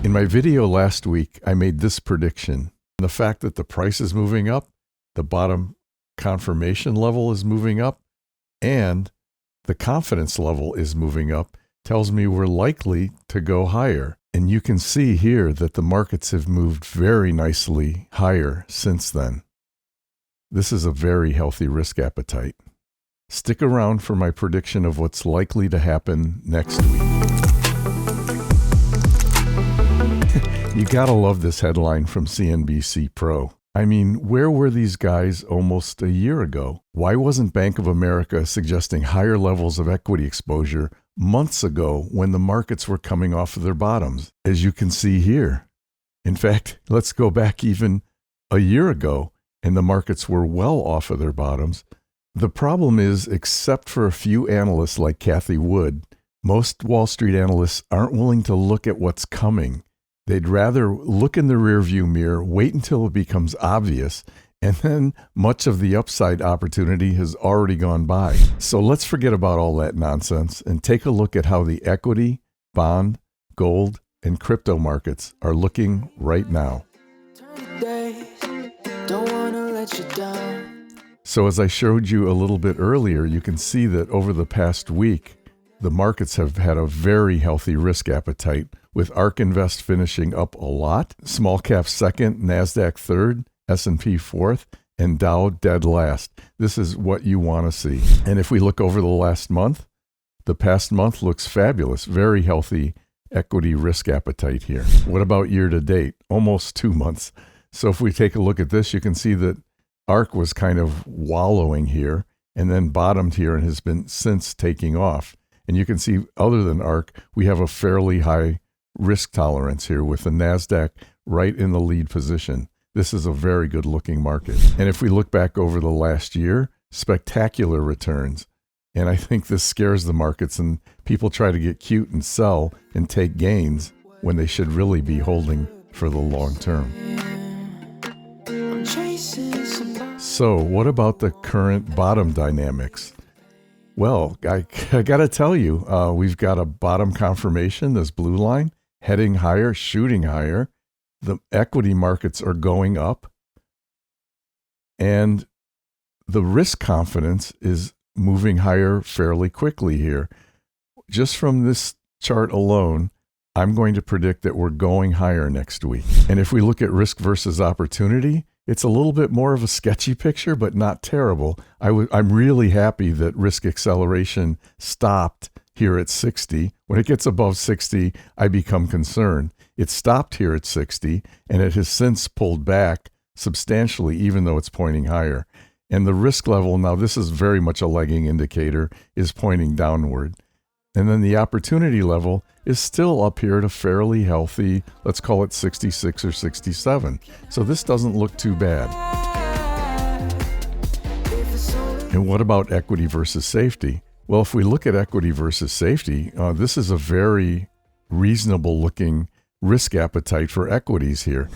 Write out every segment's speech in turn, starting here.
In my video last week, I made this prediction. The fact that the price is moving up, the bottom confirmation level is moving up, and the confidence level is moving up tells me we're likely to go higher. And you can see here that the markets have moved very nicely higher since then. This is a very healthy risk appetite. Stick around for my prediction of what's likely to happen next week. You gotta love this headline from CNBC Pro. I mean, where were these guys almost a year ago? Why wasn't Bank of America suggesting higher levels of equity exposure months ago when the markets were coming off of their bottoms, as you can see here? In fact, let's go back even a year ago, and the markets were well off of their bottoms. The problem is, except for a few analysts like Cathie Wood, most Wall Street analysts aren't willing to look at what's coming. They'd rather look in the rearview mirror, wait until it becomes obvious, and then much of the upside opportunity has already gone by. So let's forget about all that nonsense and take a look at how the equity, bond, gold, and crypto markets are looking right now. So as I showed you a little bit earlier, you can see that over the past week, the markets have had a very healthy risk appetite, with ARK Invest finishing up a lot, small cap second, NASDAQ third, S&P fourth, and Dow dead last. This is what you want to see. And if we look over the last month, the past month looks fabulous, very healthy equity risk appetite here. What about year to date? Almost 2 months. So if we take a look at this, you can see that ARK was kind of wallowing here and then bottomed here and has been since taking off. And you can see, other than ARK, we have a fairly high risk tolerance here with the NASDAQ right in the lead position. This is a very good looking market. And if we look back over the last year, spectacular returns. And I think this scares the markets, and people try to get cute and sell and take gains when they should really be holding for the long term. So what about the current bottom dynamics? Well, I got to tell you, we've got a bottom confirmation, this blue line, heading higher, shooting higher. The equity markets are going up. And the risk confidence is moving higher fairly quickly here. Just from this chart alone, I'm going to predict that we're going higher next week. And if we look at risk versus opportunity, it's a little bit more of a sketchy picture, but not terrible. I'm really happy that risk acceleration stopped here at 60. When it gets above 60, I become concerned. It stopped here at 60, and it has since pulled back substantially, even though it's pointing higher. And the risk level, now this is very much a lagging indicator, is pointing downward. And then the opportunity level is still up here at a fairly healthy, let's call it 66 or 67. So this doesn't look too bad. And what about equity versus safety? Well, if we look at equity versus safety, this is a very reasonable looking risk appetite for equities here.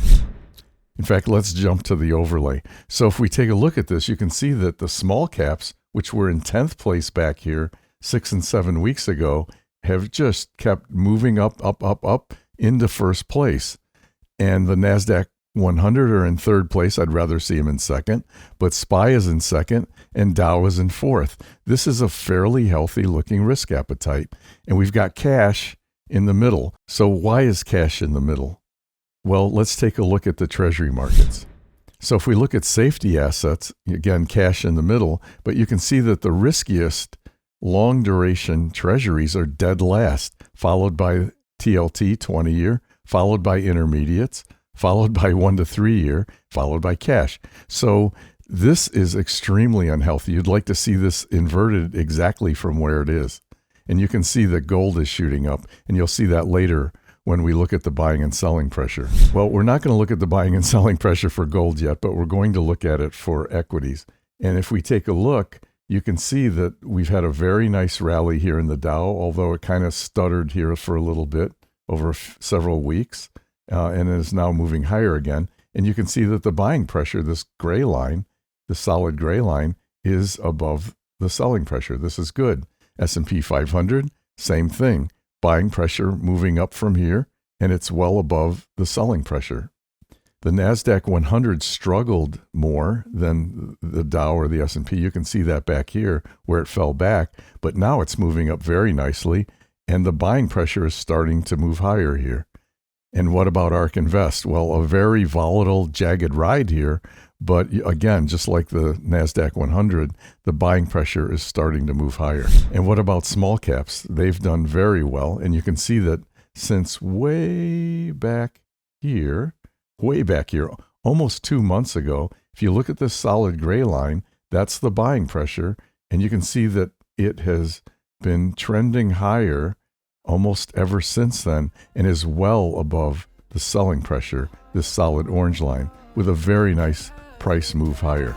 In fact, let's jump to the overlay. So if we take a look at this, you can see that the small caps, which were in 10th place back here 6 and 7 weeks ago, have just kept moving up into first place. And the NASDAQ 100 are in third place. I'd rather see them in second. But SPY is in second and Dow is in fourth. This is a fairly healthy looking risk appetite. And we've got cash in the middle. So why is cash in the middle? Well, let's take a look at the Treasury markets. So if we look at safety assets, again, cash in the middle, but you can see that the riskiest long duration Treasuries are dead last, followed by TLT 20-year, followed by intermediates, followed by 1 to 3 year, followed by cash. So this is extremely unhealthy. You'd like to see this inverted exactly from where it is. And you can see that gold is shooting up, and you'll see that later when we look at the buying and selling pressure. Well, we're not going to look at the buying and selling pressure for gold yet, but we're going to look at it for equities. And if we take a look, you can see that we've had a very nice rally here in the Dow, although it kind of stuttered here for a little bit over several weeks, and is now moving higher again. And you can see that the buying pressure, this gray line, the solid gray line, is above the selling pressure. This is good. S&P 500, same thing. Buying pressure moving up from here and it's well above the selling pressure. The NASDAQ 100 struggled more than the Dow or the S&P. You can see that back here where it fell back, but now it's moving up very nicely, and the buying pressure is starting to move higher here. And what about ARK Invest? Well, a very volatile, jagged ride here, but again, just like the NASDAQ 100, the buying pressure is starting to move higher. And what about small caps? They've done very well, and you can see that since way back here, almost 2 months ago, if you look at this solid gray line, that's the buying pressure, and you can see that it has been trending higher almost ever since then and is well above the selling pressure, this solid orange line, with a very nice price move higher.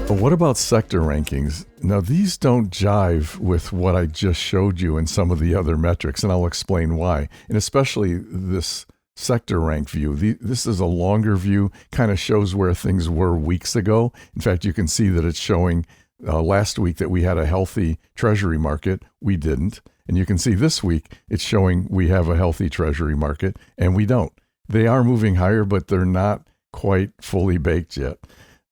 But what about sector rankings? Now, these don't jive with what I just showed you in some of the other metrics, and I'll explain why. And especially this sector rank view. This is a longer view, kind of shows where things were weeks ago. In fact, you can see that it's showing last week that we had a healthy Treasury market. We didn't. And you can see this week it's showing we have a healthy Treasury market, and we don't. They are moving higher, but they're not quite fully baked yet.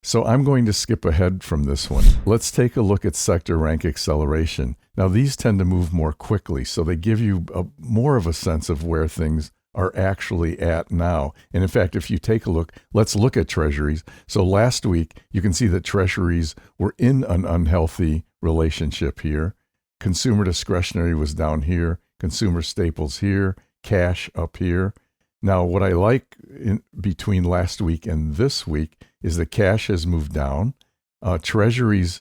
So I'm going to skip ahead from this one. Let's take a look at sector rank acceleration. Now, these tend to move more quickly, so they give you more of a sense of where things are actually at now. And in fact, if you take a look, let's look at Treasuries. So last week, you can see that Treasuries were in an unhealthy relationship here. Consumer discretionary was down here, consumer staples here, cash up here. Now, what I like between last week and this week is that cash has moved down. Treasuries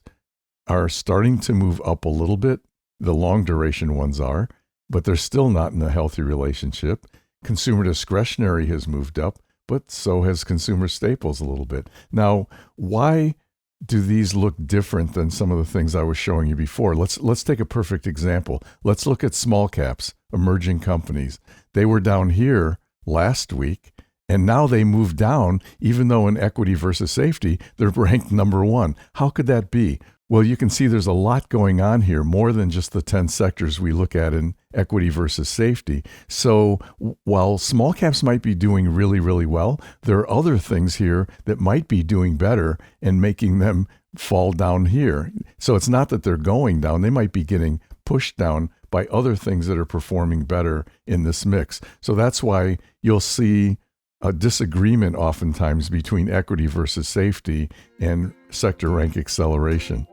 are starting to move up a little bit. The long duration ones are, but they're still not in a healthy relationship. Consumer discretionary has moved up, but so has consumer staples a little bit. Now, why do these look different than some of the things I was showing you before? Let's take a perfect example. Let's look at small caps, emerging companies. They were down here last week, and now they moved down, even though in equity versus safety, they're ranked number one. How could that be? Well, you can see there's a lot going on here, more than just the 10 sectors we look at in equity versus safety. So while small caps might be doing really, really well, there are other things here that might be doing better and making them fall down here. So it's not that they're going down. They might be getting pushed down by other things that are performing better in this mix. So that's why you'll see a disagreement oftentimes between equity versus safety and sector rank acceleration.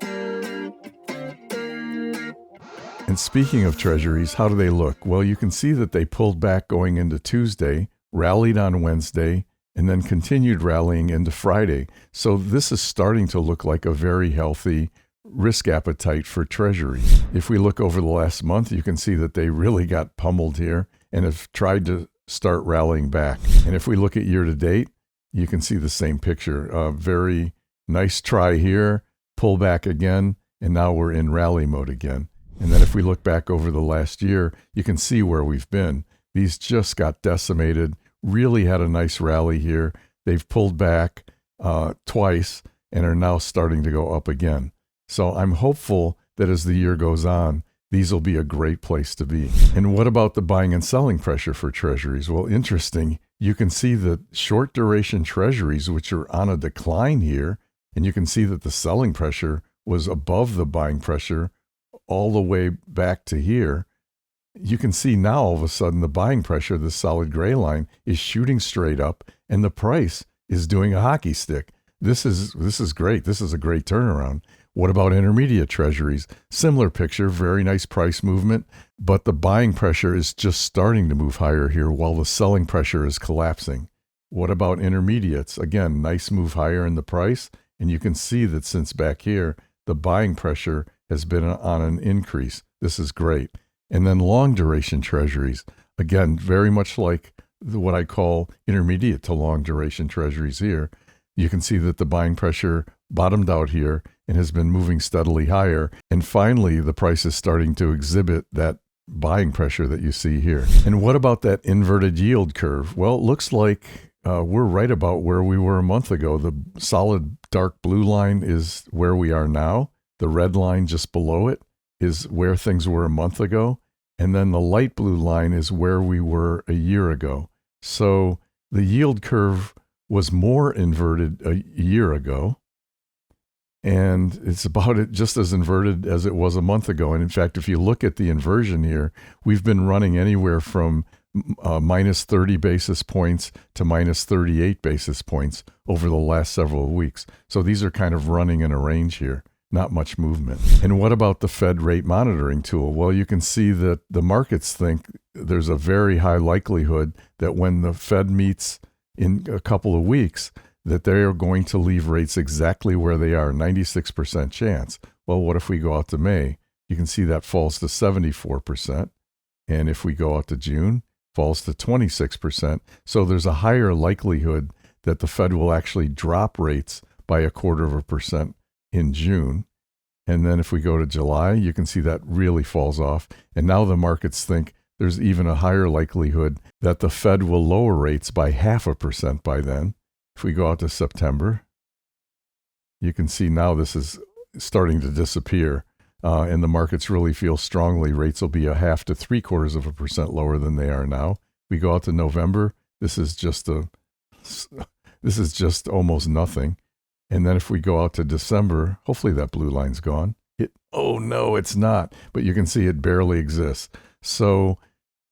And speaking of treasuries, how do they look? Well, you can see that they pulled back going into Tuesday, rallied on Wednesday, and then continued rallying into Friday. So this is starting to look like a very healthy risk appetite for treasuries. If we look over the last month, you can see that they really got pummeled here and have tried to start rallying back. And if we look at year to date, you can see the same picture. A very nice try here, pull back again, and now we're in rally mode again. And then if we look back over the last year, you can see where we've been. These just got decimated, really had a nice rally here. They've pulled back twice and are now starting to go up again. So I'm hopeful that as the year goes on, these will be a great place to be. And what about the buying and selling pressure for treasuries? Well, interesting. You can see that short duration treasuries, which are on a decline here, and you can see that the selling pressure was above the buying pressure all the way back to here. You can see now all of a sudden the buying pressure, the solid gray line, is shooting straight up, and the price is doing a hockey stick. This is great. This is a great turnaround. What about intermediate treasuries? Similar picture, very nice price movement, but the buying pressure is just starting to move higher here while the selling pressure is collapsing. What about intermediates? Again, nice move higher in the price, and you can see that since back here, the buying pressure has been on an increase. This is great. And then long duration treasuries, again, very much like what I call intermediate to long duration treasuries here. You can see that the buying pressure bottomed out here and has been moving steadily higher. And finally, the price is starting to exhibit that buying pressure that you see here. And what about that inverted yield curve? Well, it looks like we're right about where we were a month ago. The solid dark blue line is where we are now. The red line just below it is where things were a month ago. And then the light blue line is where we were a year ago. So the yield curve was more inverted a year ago. And it's about it just as inverted as it was a month ago. And in fact, if you look at the inversion here, we've been running anywhere from minus 30 basis points to minus 38 basis points over the last several weeks. So these are kind of running in a range here, not much movement. And what about the Fed rate monitoring tool? Well, you can see that the markets think there's a very high likelihood that when the Fed meets in a couple of weeks, that they are going to leave rates exactly where they are, 96% chance. Well, what if we go out to May? You can see that falls to 74%. And if we go out to June, falls to 26%. So there's a higher likelihood that the Fed will actually drop rates by 0.25% in June. And then if we go to July, you can see that really falls off. And now the markets think there's even a higher likelihood that the Fed will lower rates by 0.5% by then. If we go out to September, you can see now this is starting to disappear, and the markets really feel strongly rates will be 0.5 to 0.75% lower than they are now. We go out to November, this is just almost nothing. And then if we go out to December, hopefully that blue line's gone. Oh no, it's not, but you can see it barely exists. So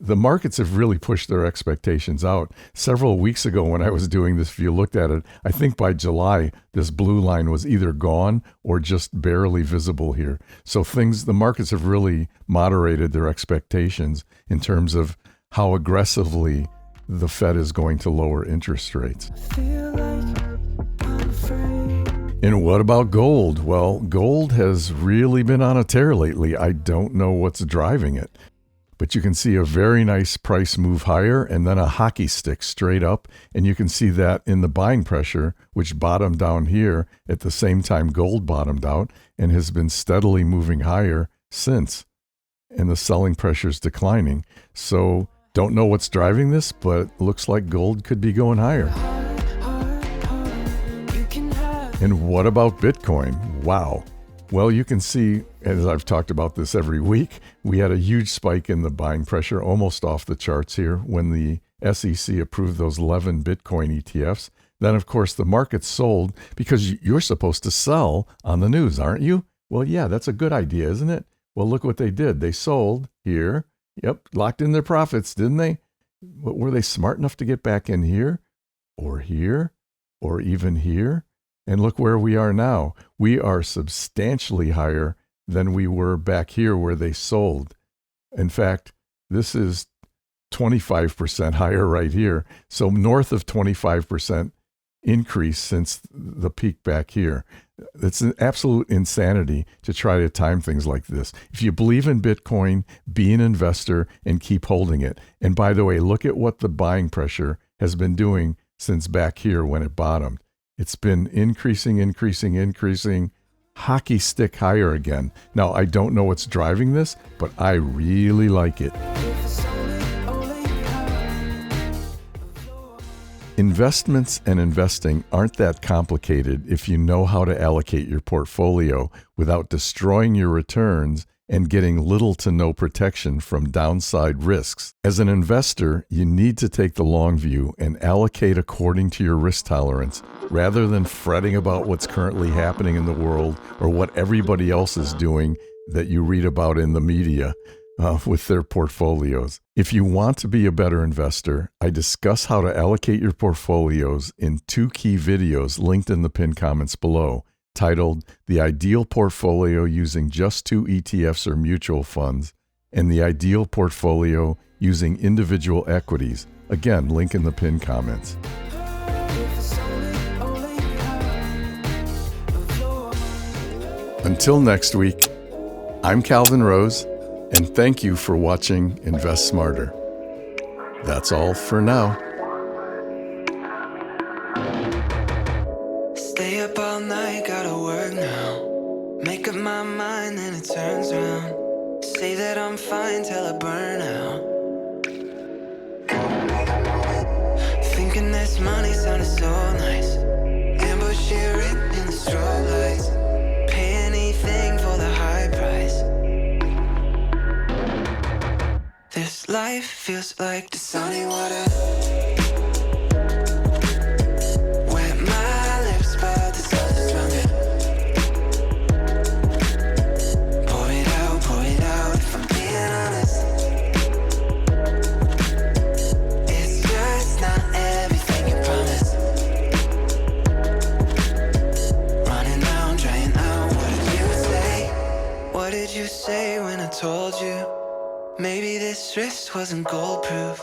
the markets have really pushed their expectations out. Several weeks ago when I was doing this, if you looked at it, I think by July, this blue line was either gone or just barely visible here. So the markets have really moderated their expectations in terms of how aggressively the Fed is going to lower interest rates. And what about gold? Well, gold has really been on a tear lately. I don't know what's driving it. But you can see a very nice price move higher and then a hockey stick straight up. And you can see that in the buying pressure, which bottomed down here at the same time gold bottomed out and has been steadily moving higher since. And the selling pressure is declining. So don't know what's driving this, but it looks like gold could be going higher. And what about Bitcoin? Wow. Well, you can see, as I've talked about this every week, we had a huge spike in the buying pressure, almost off the charts here, when the SEC approved those 11 Bitcoin ETFs. Then, of course, the market sold because you're supposed to sell on the news, aren't you? Well, yeah, that's a good idea, isn't it? Well, look what they did. They sold here. Yep, locked in their profits, didn't they? But were they smart enough to get back in here or even here? And look where we are now. We are substantially higher than we were back here where they sold. In fact, this is 25% higher right here. So north of 25% increase since the peak back here. It's an absolute insanity to try to time things like this. If you believe in Bitcoin, be an investor and keep holding it. And by the way, look at what the buying pressure has been doing since back here when it bottomed. It's been increasing, hockey stick higher again. Now, I don't know what's driving this, but I really like it. Investments and investing aren't that complicated if you know how to allocate your portfolio without destroying your returns and getting little to no protection from downside risks. As an investor, you need to take the long view and allocate according to your risk tolerance, rather than fretting about what's currently happening in the world or what everybody else is doing that you read about in the media with their portfolios. If you want to be a better investor, I discuss how to allocate your portfolios in 2 key videos linked in the pinned comments below, titled The Ideal Portfolio Using Just 2 ETFs or Mutual Funds, and The Ideal Portfolio Using Individual Equities. Again, link in the pinned comments. Until next week, I'm Calvin Rose, and thank you for watching Invest Smarter. That's all for now. Stay up all night, gotta work now. Make up my mind, then it turns around. Say that I'm fine till I burn out. Thinking this money sounded so nice. Ambush here in the strobe lights. Pay anything for the high price. life feels like the sunny water. Wet my lips, but the sun is stronger. Pour it out, if I'm being honest. It's just not everything you promised. Running out, drying out, what did you say? What did you say when I told you? Maybe this wrist wasn't gold-proof.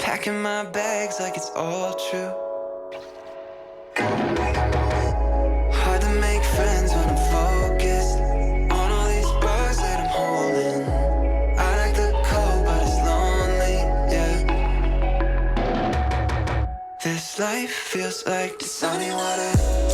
Packing my bags like it's all true. Hard to make friends when I'm focused on all these bars that I'm holding. I like the cold, but it's lonely, yeah. This life feels like the sunny water.